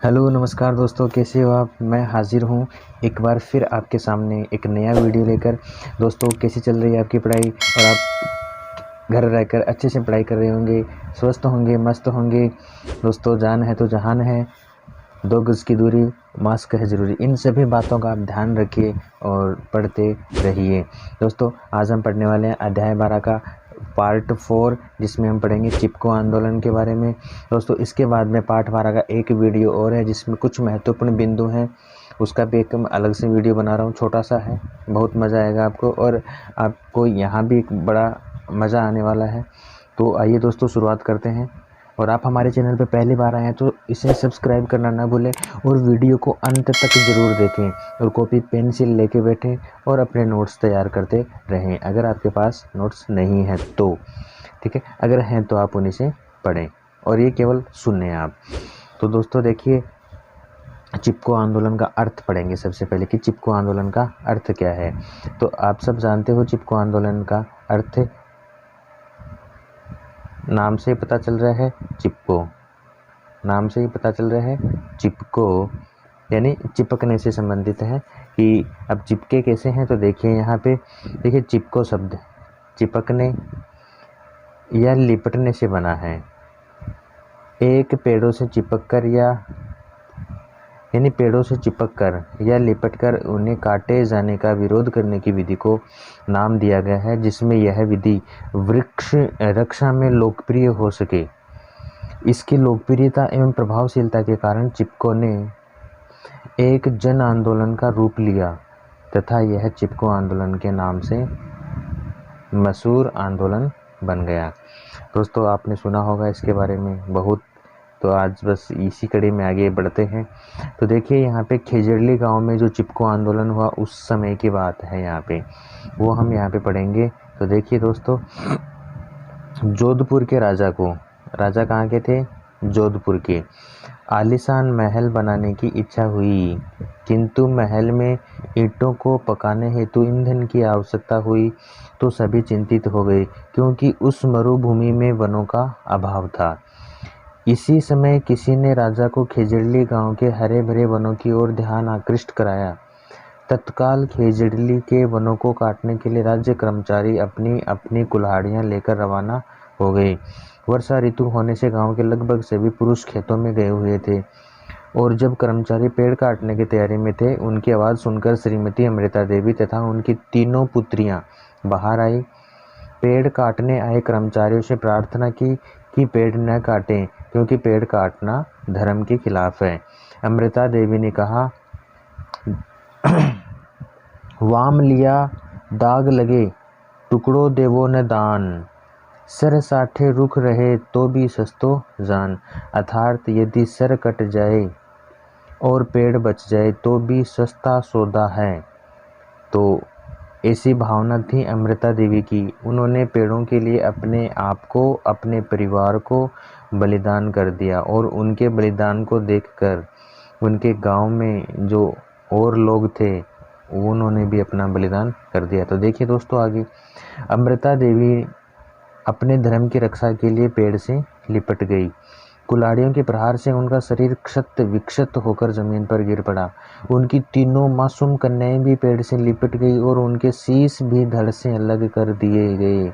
Hello नमस्कार दोस्तों, कैसे हो आप। मैं हाजिर हूँ एक बार फिर आपके सामने एक नया वीडियो लेकर। दोस्तों, कैसी चल रही है आपकी पढ़ाई। और आप घर रहकर अच्छे से पढ़ाई कर रहे होंगे, स्वस्थ होंगे, मस्त होंगे। दोस्तों, जान है तो जहान है, 2 गज की दूरी, मास्क है ज़रूरी। इन सभी बातों का आप ध्यान रखिए और पढ़ते रहिए। दोस्तों, आज हम पढ़ने वाले हैं अध्याय 12 का पार्ट 4, जिसमें हम पढ़ेंगे चिपको आंदोलन के बारे में। दोस्तों, इसके बाद में पार्ट 12 का एक वीडियो और है जिसमें कुछ महत्वपूर्ण बिंदु हैं, उसका भी एक अलग से वीडियो बना रहा हूँ, छोटा सा है, बहुत मज़ा आएगा आपको और आपको यहाँ भी एक बड़ा मज़ा आने वाला है। तो आइए दोस्तों, शुरुआत करते हैं। और आप हमारे चैनल पर पहली बार आए हैं तो इसे सब्सक्राइब करना ना भूलें और वीडियो को अंत तक ज़रूर देखें और कॉपी पेंसिल लेके बैठें और अपने नोट्स तैयार करते रहें, अगर आपके पास नोट्स नहीं हैं तो। ठीक है, अगर हैं तो आप उन्हीं से पढ़ें और ये केवल सुनें आप। तो दोस्तों देखिए, चिपको आंदोलन का अर्थ पढ़ेंगे सबसे पहले कि चिपको आंदोलन का अर्थ क्या है। तो आप सब जानते हो चिपको आंदोलन का अर्थ नाम से पता चल रहा है, चिपको, नाम से ही पता चल रहा है। चिपको यानी चिपकने से संबंधित है कि अब चिपके कैसे हैं। तो देखिए यहाँ पे, देखिए चिपको शब्द चिपकने या लिपटने से बना है। एक पेड़ों से चिपक कर यानी पेड़ों से चिपक कर या लिपट कर उन्हें काटे जाने का विरोध करने की विधि को नाम दिया गया है, जिसमें यह विधि वृक्ष रक्षा में लोकप्रिय हो सके। इसकी लोकप्रियता एवं प्रभावशीलता के कारण चिपको ने एक जन आंदोलन का रूप लिया तथा यह चिपको आंदोलन के नाम से मशहूर आंदोलन बन गया। दोस्तों, आपने सुना होगा इसके बारे में बहुत, तो आज बस इसी कड़ी में आगे बढ़ते हैं। तो देखिए यहाँ पे खेजड़ली गांव में जो चिपको आंदोलन हुआ उस समय की बात है यहाँ पे, वो हम यहाँ पे पढ़ेंगे। तो देखिए दोस्तों, जोधपुर के राजा कहाँ के थे, जोधपुर के, आलीशान महल बनाने की इच्छा हुई, किंतु महल में ईंटों को पकाने हेतु ईंधन की आवश्यकता हुई तो सभी चिंतित हो गए, क्योंकि उस मरुभूमि में वनों का अभाव था। इसी समय किसी ने राजा को खेजड़ली गांव के हरे भरे वनों की ओर ध्यान आकृष्ट कराया। तत्काल खेजड़ली के वनों को काटने के लिए राज्य कर्मचारी अपनी अपनी कुल्हाड़ियां लेकर रवाना हो गए। वर्षा ऋतु होने से गांव के लगभग सभी पुरुष खेतों में गए हुए थे और जब कर्मचारी पेड़ काटने की तैयारी में थे, उनकी आवाज़ सुनकर श्रीमती अमृता देवी तथा उनकी तीनों पुत्रियां बाहर आई। पेड़ काटने आए कर्मचारियों से प्रार्थना की कि पेड़ न काटें, क्योंकि पेड़ काटना धर्म के खिलाफ है। अमृता देवी ने कहा, वाम लिया दाग लगे, टुकड़ों देवो न दान, सर साठे रुख रहे तो भी सस्तो जान, अर्थात यदि सर कट जाए और पेड़ बच जाए तो भी सस्ता सौदा है। तो ऐसी भावना थी अमृता देवी की। उन्होंने पेड़ों के लिए अपने आप को, अपने परिवार को बलिदान कर दिया और उनके बलिदान को देखकर उनके गांव में जो और लोग थे उन्होंने भी अपना बलिदान कर दिया। तो देखिए दोस्तों, आगे अमृता देवी अपने धर्म की रक्षा के लिए पेड़ से लिपट गई। कुल्हाड़ियों के प्रहार से उनका शरीर क्षत विक्षत होकर जमीन पर गिर पड़ा। उनकी तीनों मासूम कन्याएं भी पेड़ से लिपट गई और उनके शीश भी धड़ से अलग कर दिए गए।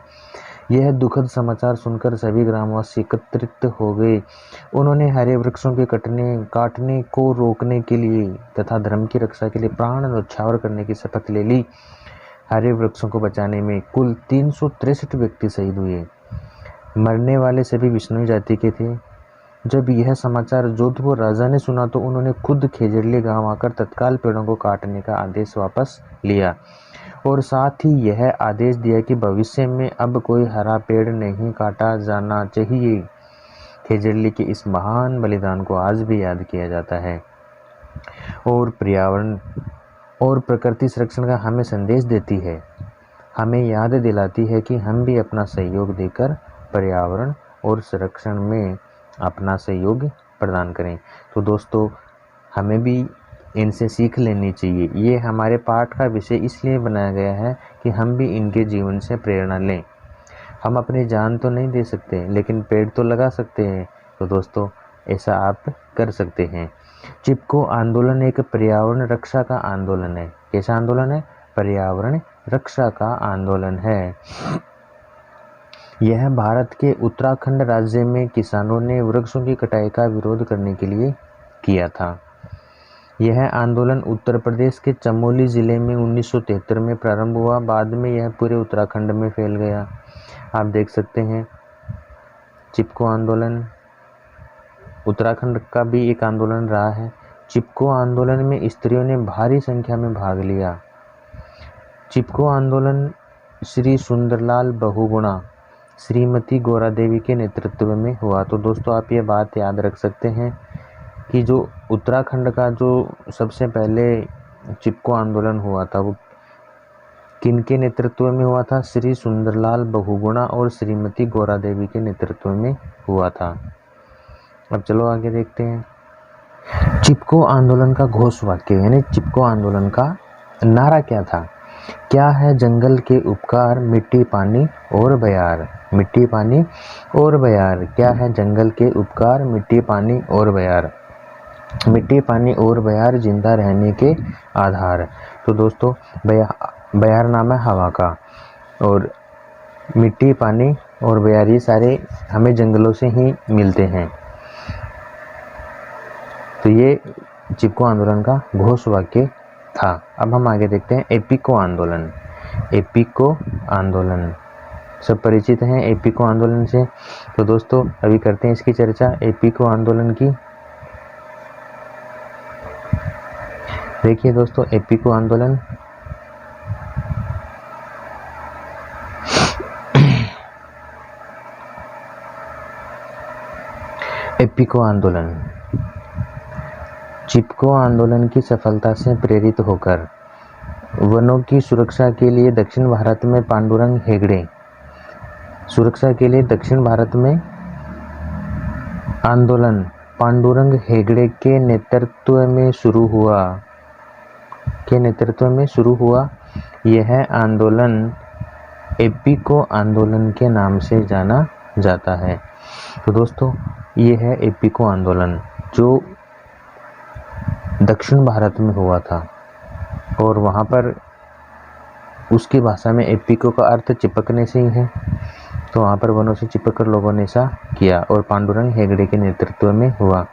यह दुखद समाचार सुनकर सभी ग्रामवासी एकत्रित हो गए। उन्होंने हरे वृक्षों के काटने को रोकने के लिए तथा धर्म की रक्षा के लिए प्राण न्यौछावर करने की शपथ ले ली। हरे वृक्षों को बचाने में कुल 363 व्यक्ति शहीद हुए। मरने वाले सभी विष्णु जाति के थे। जब यह समाचार जोधपुर राजा ने सुना तो उन्होंने खुद खेजड़ली गांव आकर तत्काल पेड़ों को काटने का आदेश वापस लिया और साथ ही यह आदेश दिया कि भविष्य में अब कोई हरा पेड़ नहीं काटा जाना चाहिए। खेजड़ली के इस महान बलिदान को आज भी याद किया जाता है और पर्यावरण और प्रकृति संरक्षण का हमें संदेश देती है, हमें याद दिलाती है कि हम भी अपना सहयोग देकर पर्यावरण और संरक्षण में अपना सहयोग प्रदान करें। तो दोस्तों, हमें भी इनसे सीख लेनी चाहिए। ये हमारे पाठ का विषय इसलिए बनाया गया है कि हम भी इनके जीवन से प्रेरणा लें। हम अपनी जान तो नहीं दे सकते, लेकिन पेड़ तो लगा सकते हैं। तो दोस्तों, ऐसा आप कर सकते हैं। चिपको आंदोलन एक पर्यावरण रक्षा का आंदोलन है। कैसा आंदोलन है? पर्यावरण रक्षा का आंदोलन है। यह भारत के उत्तराखंड राज्य में किसानों ने वृक्षों की कटाई का विरोध करने के लिए किया था। यह आंदोलन उत्तर प्रदेश के चमोली जिले में 1973 में प्रारंभ हुआ। बाद में यह पूरे उत्तराखंड में फैल गया। आप देख सकते हैं चिपको आंदोलन उत्तराखंड का भी एक आंदोलन रहा है। चिपको आंदोलन में स्त्रियों ने भारी संख्या में भाग लिया। चिपको आंदोलन श्री सुंदरलाल बहुगुणा श्रीमती गौरा देवी के नेतृत्व में हुआ। तो दोस्तों आप ये बात याद रख सकते हैं कि जो उत्तराखंड का जो सबसे पहले चिपको आंदोलन हुआ था वो किनके नेतृत्व में हुआ था? श्री सुंदरलाल बहुगुणा और श्रीमती गौरा देवी के नेतृत्व में हुआ था। अब चलो आगे देखते हैं। चिपको आंदोलन का घोष वाक्य यानी चिपको आंदोलन का नारा क्या था? क्या है जंगल के उपकार, मिट्टी पानी और बयार। मिट्टी पानी और बयार। क्या है जंगल के उपकार, मिट्टी पानी और बयार। मिट्टी पानी और बयार जिंदा रहने के आधार। तो दोस्तों बयार नाम है हवा का, और मिट्टी पानी और बयार ये सारे हमें जंगलों से ही मिलते हैं। तो ये चिपको आंदोलन का घोष वाक्य था। अब हम आगे देखते हैं एपिको आंदोलन। एपिको आंदोलन सब परिचित हैं एपिको आंदोलन से। तो दोस्तों अभी करते हैं इसकी चर्चा एपिको आंदोलन की। देखिए दोस्तों एपिको आंदोलन एपिको आंदोलन चिपको आंदोलन की सफलता से प्रेरित होकर वनों की सुरक्षा के लिए दक्षिण भारत में पांडुरंग हेगड़े सुरक्षा के लिए दक्षिण भारत में आंदोलन पांडुरंग हेगड़े के नेतृत्व में शुरू हुआ। यह आंदोलन एपिको आंदोलन के नाम से जाना जाता है। तो दोस्तों ये है एपिको आंदोलन जो दक्षिण भारत में हुआ था, और वहाँ पर उसकी भाषा में एपिको का अर्थ चिपकने से ही है। तो वहाँ पर वनों से चिपक कर लोगों ने ऐसा किया और पांडुरंग हेगड़े के नेतृत्व में हुआ।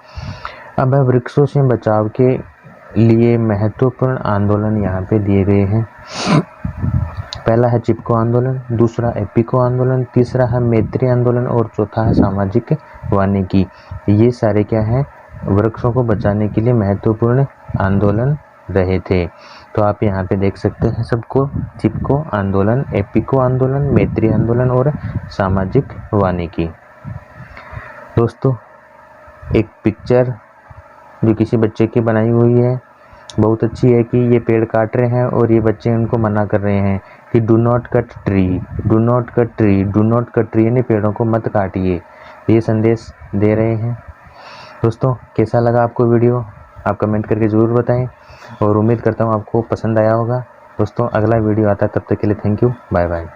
अब वृक्षों से बचाव के लिए महत्वपूर्ण आंदोलन यहाँ पे दिए गए हैं। पहला है चिपको आंदोलन, दूसरा एपिको आंदोलन, तीसरा है मैत्री आंदोलन और चौथा है सामाजिक वानिकी। ये सारे क्या हैं? वृक्षों को बचाने के लिए महत्वपूर्ण आंदोलन रहे थे। तो आप यहाँ पे देख सकते हैं सबको चिपको आंदोलन, एपिको आंदोलन, मैत्री आंदोलन और सामाजिक वानिकी। दोस्तों एक पिक्चर जो किसी बच्चे की बनाई हुई है बहुत अच्छी है कि ये पेड़ काट रहे हैं और ये बच्चे उनको मना कर रहे हैं कि do not cut tree, do not cut tree, do not cut tree, यानी पेड़ों को मत काटिए। ये संदेश दे रहे हैं। दोस्तों कैसा लगा आपको वीडियो? आप कमेंट करके ज़रूर बताएं और उम्मीद करता हूँ आपको पसंद आया होगा। दोस्तों अगला वीडियो आता है, तब तक के लिए थैंक यू, बाय बाय।